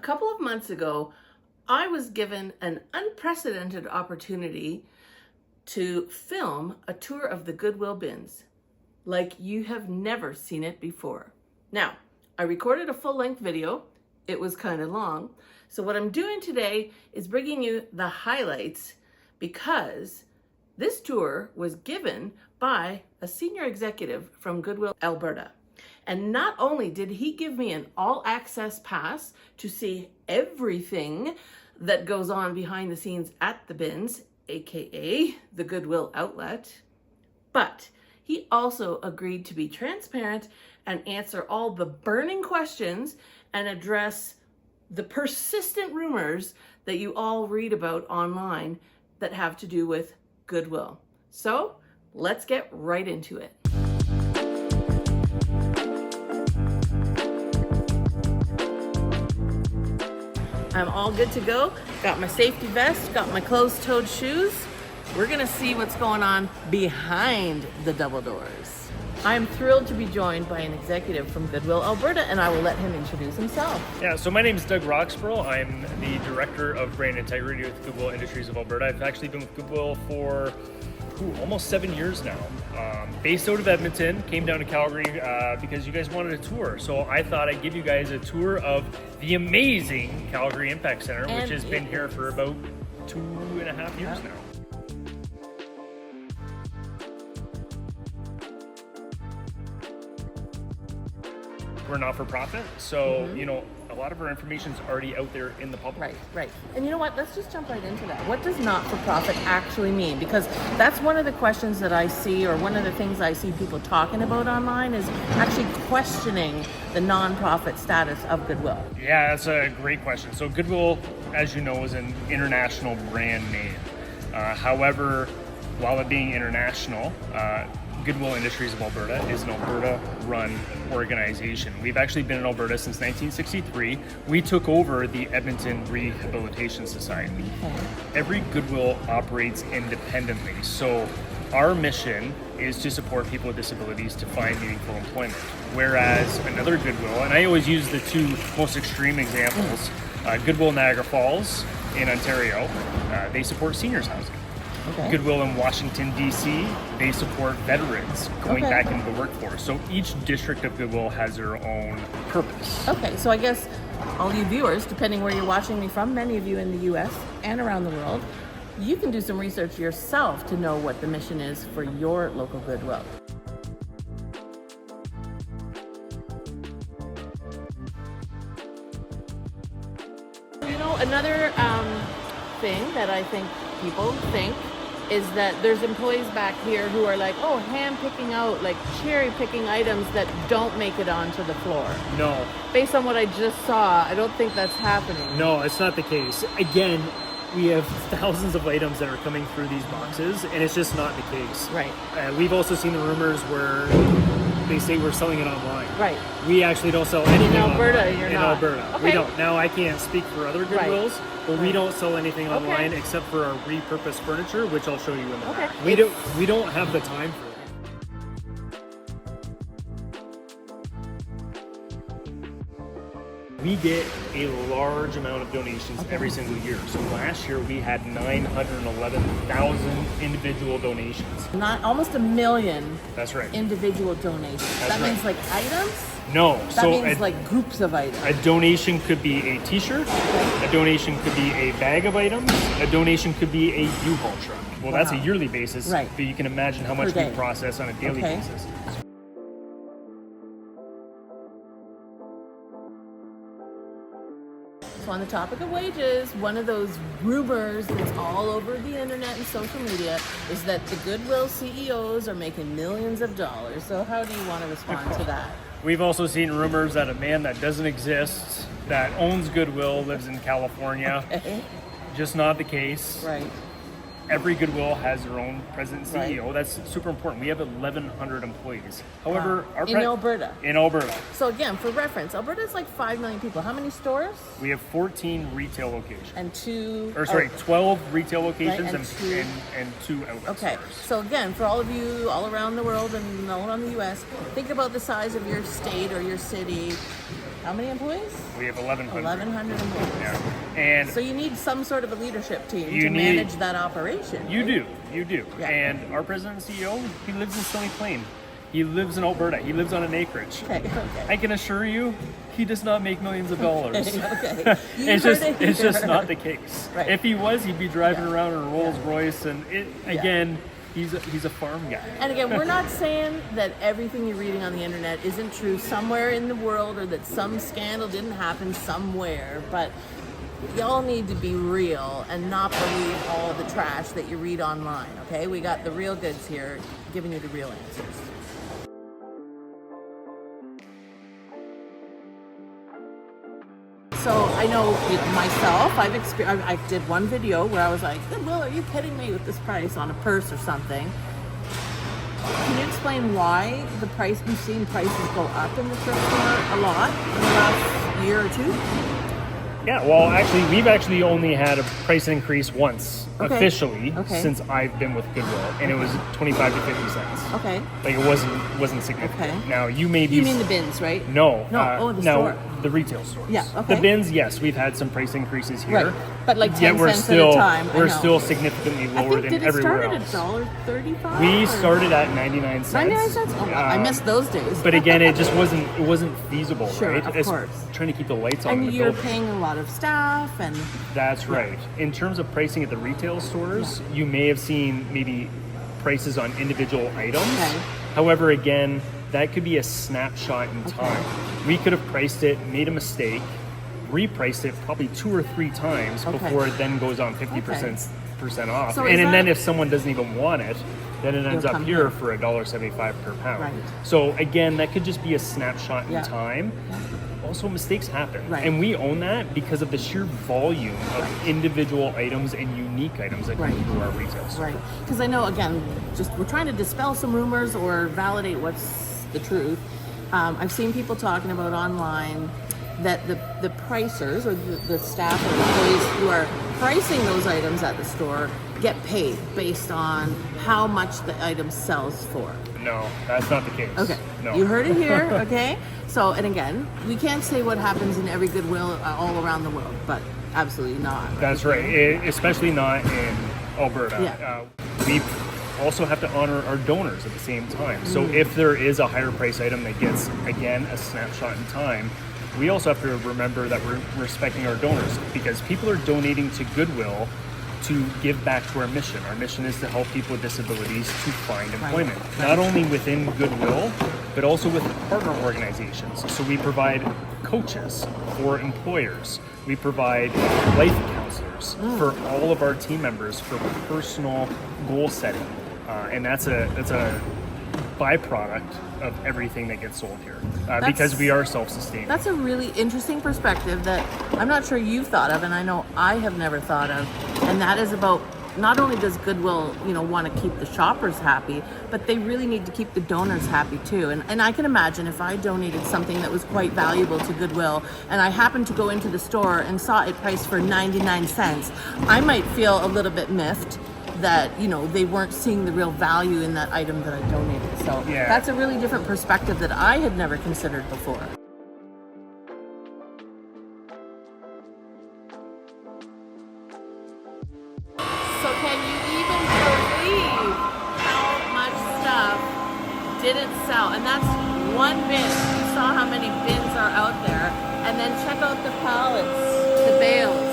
couple of months ago, I was given an unprecedented opportunity to film a tour of the Goodwill bins, like you have never seen it before. Now, I recorded a full-length video. It was kind of long. So what I'm doing today is bringing you the highlights because this tour was given by a senior executive from Goodwill, Alberta. And not only did he give me an all-access pass to see everything that goes on behind the scenes at the bins, aka the Goodwill outlet, but he also agreed to be transparent and answer all the burning questions and address the persistent rumors that you all read about online that have to do with Goodwill. So let's get right into it. I'm all good to go. Got my safety vest, got my closed-toed shoes. We're gonna see what's going on behind the double doors. I'm thrilled to be joined by an executive from Goodwill, Alberta, and I will let him introduce himself. Yeah, so my name is Doug Roxborough. I'm the Director of Brand Integrity with Goodwill Industries of Alberta. I've actually been with Goodwill for almost 7 years now. Based out of Edmonton, came down to Calgary because you guys wanted a tour. So I thought I'd give you guys a tour of the amazing Calgary Impact Center, which has been here for about 2.5 years now. We're not-for-profit, so you know, a lot of our information is already out there in the public. Right. And you know what? Let's just jump right into that. What does not-for-profit actually mean? Because that's one of the questions that I see, or one of the things I see people talking about online, is actually questioning the non-profit status of Goodwill. Yeah, that's a great question. So Goodwill, as you know, is an international brand name. However, while it being international, Goodwill Industries of Alberta is an Alberta-run organization. We've actually been in Alberta since 1963. We took over the Edmonton Rehabilitation Society. Every Goodwill operates independently, so our mission is to support people with disabilities to find meaningful employment. Whereas another Goodwill, and I always use the two most extreme examples, Goodwill Niagara Falls in Ontario, they support seniors housing. Okay. Goodwill in Washington, D.C., they support veterans going back into the workforce. So each district of Goodwill has their own purpose. Okay, so I guess all you viewers, depending where you're watching me from, many of you in the U.S. and around the world, you can do some research yourself to know what the mission is for your local Goodwill. You know, another thing that I think people think is that there's employees back here who are like, oh, hand picking out, like cherry picking items that don't make it onto the floor. No. Based on what I just saw, I don't think that's happening. No, it's not the case. Again, we have thousands of items that are coming through these boxes, and it's just not the case. Right. We've also seen the rumors where they say we're selling it online. Right. We actually don't sell anything in Alberta, online. You're in not. Alberta. Okay. We don't. Now, I can't speak for other Goodwills, but we don't sell anything online except for our repurposed furniture, which I'll show you in the back. We don't have the time for it. We get a large amount of donations every single year. So last year we had 911,000 individual donations. Almost 1 million. That's right. Individual donations. That means like items? No. That means like groups of items. A donation could be a t-shirt, a donation could be a bag of items, a donation could be a U-Haul truck. Well, that's a yearly basis, but you can imagine how much we process on a daily basis. So on the topic of wages, one of those rumors that's all over the internet and social media is that the Goodwill CEOs are making millions of dollars. So how do you want to respond to that? We've also seen rumors that a man that doesn't exist, that owns Goodwill, lives in California. Just not the case. Right. Every Goodwill has their own president and CEO. That's super important. We have 1,100 employees. However, in Alberta. In Alberta. So again, for reference, Alberta is like 5 million people. How many stores? We have 14 retail locations. And 12 retail locations and 2 outlet Okay. stores. So again, for all of you all around the world and all around the US, think about the size of your state or your city. How many employees? We have 1,100. 1,100 employees. Yeah. And So you need some sort of a leadership team You to need- manage that operation. you right? do. Yeah. And our president and CEO, he lives in Stony Plain. He lives in Alberta. He lives on an acreage. Okay. I can assure you, he does not make millions of dollars. Okay. You It's heard just it it's just here. not the case. Right. If he was, he'd be driving Yeah. around in a Rolls Royce, and again, he's a farm guy. And again, we're not saying that everything you're reading on the internet isn't true somewhere in the world, or that some scandal didn't happen somewhere, but y'all need to be real and not believe all the trash that you read online, okay? We got the real goods here, giving you the real answers. So I know myself, I did one video where I was like, Goodwill, are you kidding me with this price on a purse or something? Can you explain why we've seen prices go up in the thrift store a lot in the last year or two? Yeah, well, actually, we've actually only had a price increase once officially since I've been with Goodwill, and it was 25 to 50 cents. Okay. Like it wasn't significant. Okay. Now you may be. You mean the bins, right? No. The no, store. the retail stores. Yeah, okay. The bins, yes, we've had some price increases here. Right. But like 10 Yet we're cents still at a time. I we're know. still significantly I lower think, than did it everywhere start else. at $1.35? We or- started at 99 cents. 99 cents? Oh, I missed those days. But again, it just wasn't feasible, Sure, right? of It's course. trying to keep the lights on in And the you're building. paying a lot of staff and... That's right. In terms of pricing at the retail stores, you may have seen maybe prices on individual items. Okay. However, again, that could be a snapshot in time. We could have priced it, made a mistake, repriced it probably 2 or 3 times Okay. before it then goes on 50% off. So and is then that- if someone doesn't even want it, then it ends It'll up come here here. for $1.75 per pound. Right. So again, that could just be a snapshot in Yeah. time. Yeah. Also, mistakes happen, Right. and we own that because of the sheer volume of individual items and unique items that come Right. through our retail store. Right. Because I know, again, just we're trying to dispel some rumors or validate what's the truth. I've seen people talking about online that the pricers or the staff or employees who are pricing those items at the store get paid based on how much the item sells for. No, that's not the case. Okay. No. You heard it here, okay? So, and again, we can't say what happens in every Goodwill all around the world, but absolutely not. That's right, especially not in Alberta. Yeah. We also have to honor our donors at the same time. So if there is a higher price item that gets, again, a snapshot in time, we also have to remember that we're respecting our donors, because people are donating to Goodwill to give back to our mission. Our mission is to help people with disabilities to find employment, not only within Goodwill, but also with partner organizations. So we provide coaches for employers. We provide life counselors for all of our team members for personal goal setting, and that's a byproduct of everything that gets sold here, because we are self-sustaining. That's a really interesting perspective that I'm not sure you've thought of, and I know I have never thought of, and that is about not only does Goodwill, want to keep the shoppers happy, but they really need to keep the donors happy too. And I can imagine if I donated something that was quite valuable to Goodwill, and I happened to go into the store and saw it priced for 99 cents, I might feel a little bit miffed that they weren't seeing the real value in that item that I donated. So Yeah. that's a really different perspective that I had never considered before. So can you even believe how much stuff didn't sell? And that's one bin. You saw how many bins are out there. And then check out the pallets, the bales.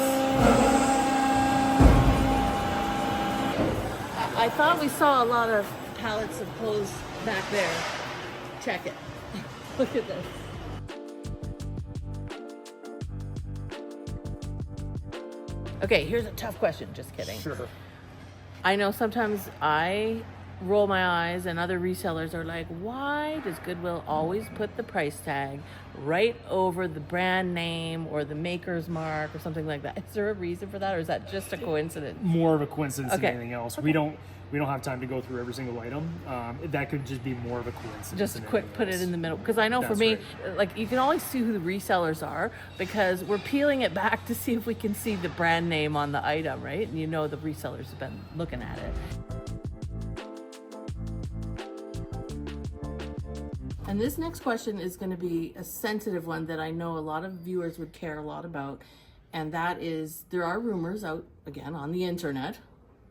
I thought we saw a lot of pallets of clothes back there. Check it. Look at this. Okay, here's a tough question. Just kidding. Sure. I know sometimes I roll my eyes and other resellers are like, why does Goodwill always put the price tag right over the brand name or the maker's mark or something like that? Is there a reason for that, or is that just a coincidence? More of a coincidence Okay. than anything else. We don't have time to go through every single item. That could just be more of a coincidence. Just than quick anything put it else. in the middle, because I know for That's me, right. like, you can always see who the resellers are because we're peeling it back to see if we can see the brand name on the item, right? And the resellers have been looking at it. And this next question is going to be a sensitive one that I know a lot of viewers would care a lot about. And that is, there are rumors out, again, on the internet,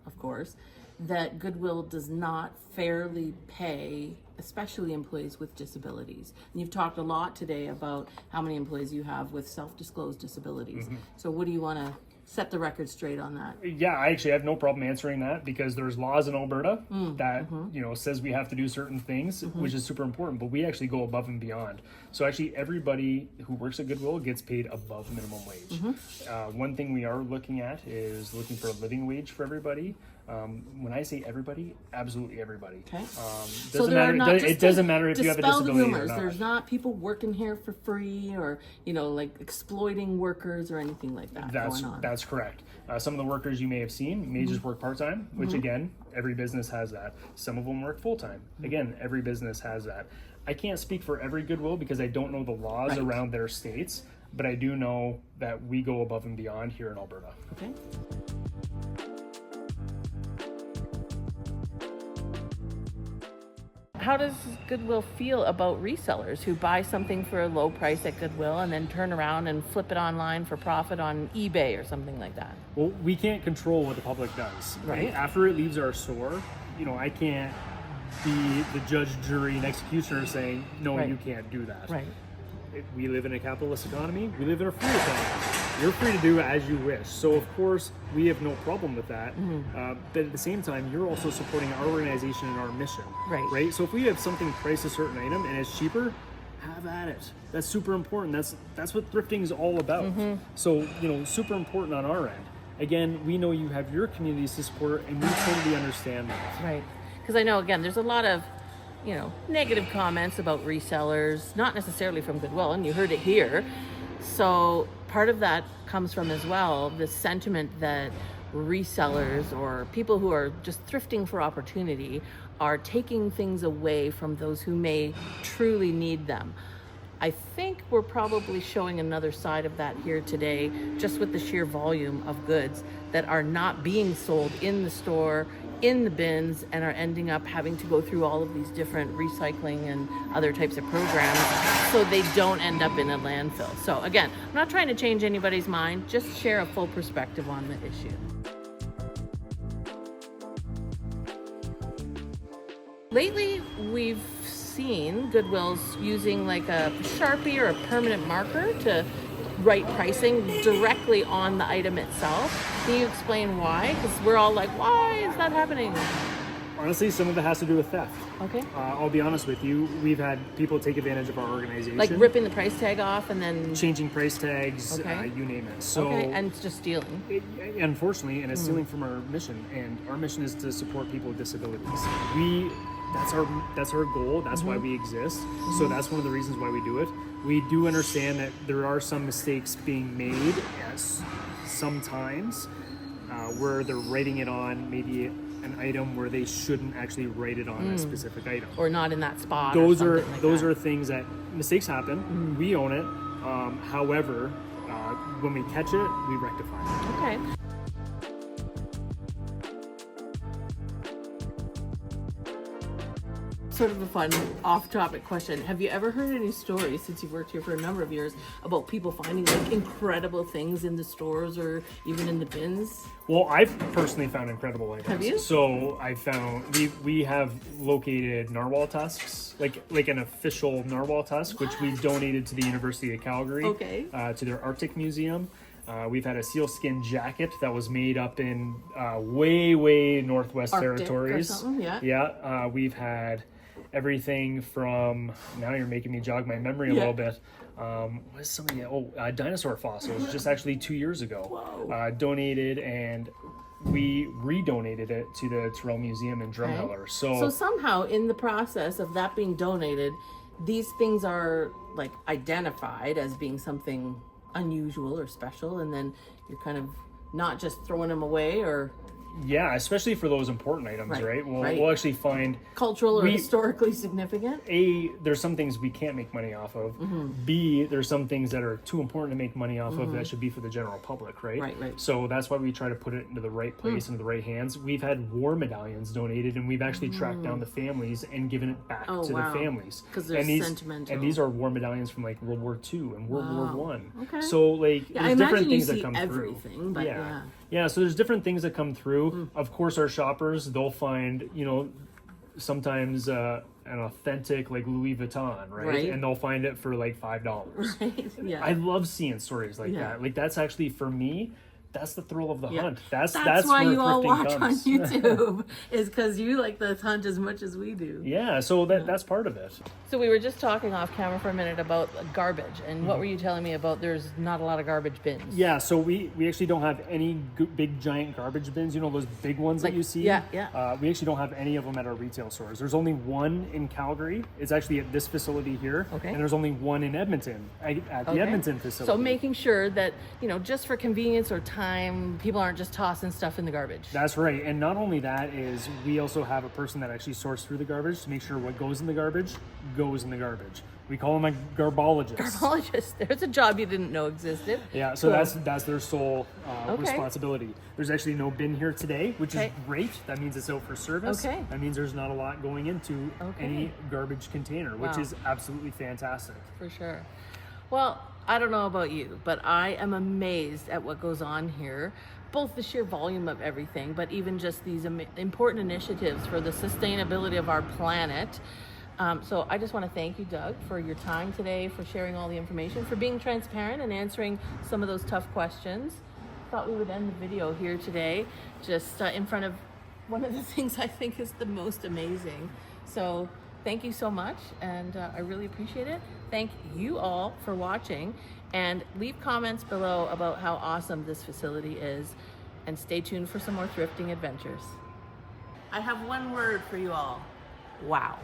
of course, that Goodwill does not fairly pay, especially employees with disabilities. And you've talked a lot today about how many employees you have with self-disclosed disabilities. So what do you want to set the record straight on that? Yeah, I actually have no problem answering that, because there's laws in Alberta that says we have to do certain things, which is super important, but we actually go above and beyond. So actually everybody who works at Goodwill gets paid above minimum wage. One thing we are looking at is looking for a living wage for everybody. When I say everybody, absolutely everybody. Okay. So it doesn't matter if you have a dispel the disability rumors. or not. There's not people working here for free, or like exploiting workers or anything like that going on. That's correct. Some of the workers you may have seen may just work part-time, which again, every business has that. Some of them work full-time. Again, every business has that. I can't speak for every Goodwill because I don't know the laws around their states, but I do know that we go above and beyond here in Alberta. Okay. How does Goodwill feel about resellers who buy something for a low price at Goodwill and then turn around and flip it online for profit on eBay or something like that? Well, we can't control what the public does. Right. After it leaves our store, I can't be the judge, jury, and executioner saying, no, you can't do that. Right. We live in a capitalist economy. We live in a free economy. You're free to do as you wish. So, of course, we have no problem with that. But at the same time, you're also supporting our organization and our mission. Right? So if we have something priced a certain item and it's cheaper, have at it. That's super important. That's what thrifting is all about. So, super important on our end. Again, we know you have your communities to support, and we totally understand that. Right. Because I know, again, there's a lot of negative comments about resellers, not necessarily from Goodwill, and you heard it here. So part of that comes from as well the sentiment that resellers or people who are just thrifting for opportunity are taking things away from those who may truly need them. I think we're probably showing another side of that here today, just with the sheer volume of goods that are not being sold in the store, in the bins, and are ending up having to go through all of these different recycling and other types of programs so they don't end up in a landfill. So again, I'm not trying to change anybody's mind, just share a full perspective on the issue. Lately, we've seen Goodwill's using like a Sharpie or a permanent marker to write pricing directly on the item itself. Can you explain why? Because we're all like, why is that happening? Honestly, some of it has to do with theft. Okay. I'll be honest with you. We've had people take advantage of our organization. Like ripping the price tag off and then... changing price tags, you name it. So, and just stealing. Unfortunately, and it's stealing from our mission. And our mission is to support people with disabilities. That's our goal. That's why we exist. So that's one of the reasons why we do it. We do understand that there are some mistakes being made sometimes where they're writing it on maybe an item where they shouldn't actually write it on a specific item. Or not in that spot. Those are things that mistakes happen. We own it. However, when we catch it, we rectify it. Okay. Sort of a fun off-topic question. Have you ever heard any stories, since you've worked here for a number of years, about people finding like incredible things in the stores or even in the bins? Well, I've personally found incredible items. Have you? So I found we have located narwhal tusks, like an official narwhal tusk, which we donated to the University of Calgary, to their Arctic Museum. We've had a sealskin jacket that was made up in way northwest Arctic territories. Or something, Yeah. We've had everything from, now you're making me jog my memory a little bit. What is something? Dinosaur fossils, just actually 2 years ago. Donated, and we redonated it to the Tyrrell Museum in Drumheller. So somehow in the process of that being donated, these things are like identified as being something unusual or special, and then you're kind of not just throwing them away or Yeah, especially for those important items, right? We'll actually find cultural or historically significant. A, there's some things we can't make money off of. B, there's some things that are too important to make money off of that should be for the general public, right? Right. So that's why we try to put it into the right place, into the right hands. We've had war medallions donated, and we've actually tracked down the families and given it back to the families. Because they're sentimental. And these are war medallions from like World War II and World War One. Okay. So like, there's different things that come everything, through. But yeah. So there's different things that come through. Of course, our shoppers, they'll find, sometimes an authentic like Louis Vuitton, right? And they'll find it for like $5. Right. Yeah. I love seeing stories like that. Like that's actually, for me, that's the thrill of the hunt. That's why where you all watch comes. on YouTube, is because you like the hunt as much as we do. Yeah, so that's part of it. So we were just talking off camera for a minute about garbage, and what were you telling me about? There's not a lot of garbage bins. Yeah, so we actually don't have any big giant garbage bins. Those big ones that you see. Yeah. We actually don't have any of them at our retail stores. There's only one in Calgary. It's actually at this facility here. Okay. And there's only one in Edmonton at the Edmonton facility. So making sure that just for convenience or time, people aren't just tossing stuff in the garbage. That's right. And not only that, is we also have a person that actually sorts through the garbage to make sure what goes in the garbage goes in the garbage. We call them a garbologist. Garbologist. There's a job you didn't know existed. Yeah, so that's their sole responsibility. There's actually no bin here today, which is great. That means it's out for service. Okay. That means there's not a lot going into any garbage container, which is absolutely fantastic. For sure. Well, I don't know about you, but I am amazed at what goes on here. Both the sheer volume of everything, but even just these important initiatives for the sustainability of our planet. So I just want to thank you, Doug, for your time today, for sharing all the information, for being transparent and answering some of those tough questions. Thought we would end the video here today, just in front of one of the things I think is the most amazing. So thank you so much, and I really appreciate it. Thank you all for watching, and leave comments below about how awesome this facility is, and stay tuned for some more thrifting adventures. I have one word for you all. Wow.